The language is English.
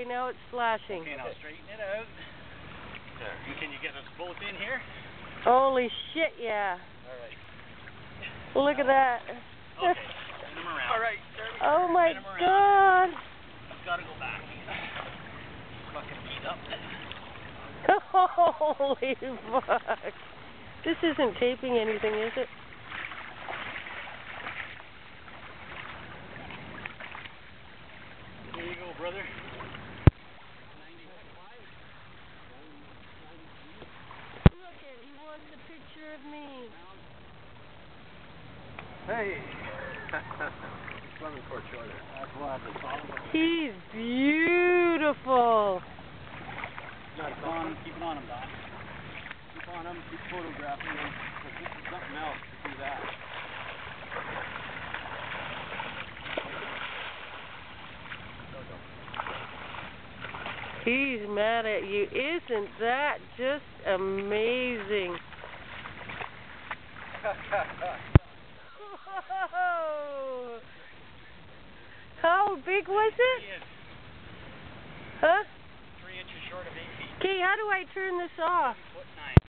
now it's slashing. Okay, now straighten it out. There. Can you get us both in here? Holy shit, yeah. All right. Look at that. Okay. Spin him around. All right. Oh my God. He's got to go back. Fucking beat up. Holy fuck. This isn't taping anything, is it? There you go, brother. Look it, he wants a picture of me. Hey. Swimming court shorter. That's what the problem was. He's beautiful. Keep on him, Don. Keep on him, keep photographing him. But this is something else to do that. He's mad at you. Isn't that just amazing? How big was it? Huh? 3 inches short of 8 feet. Okay, how do I turn this off?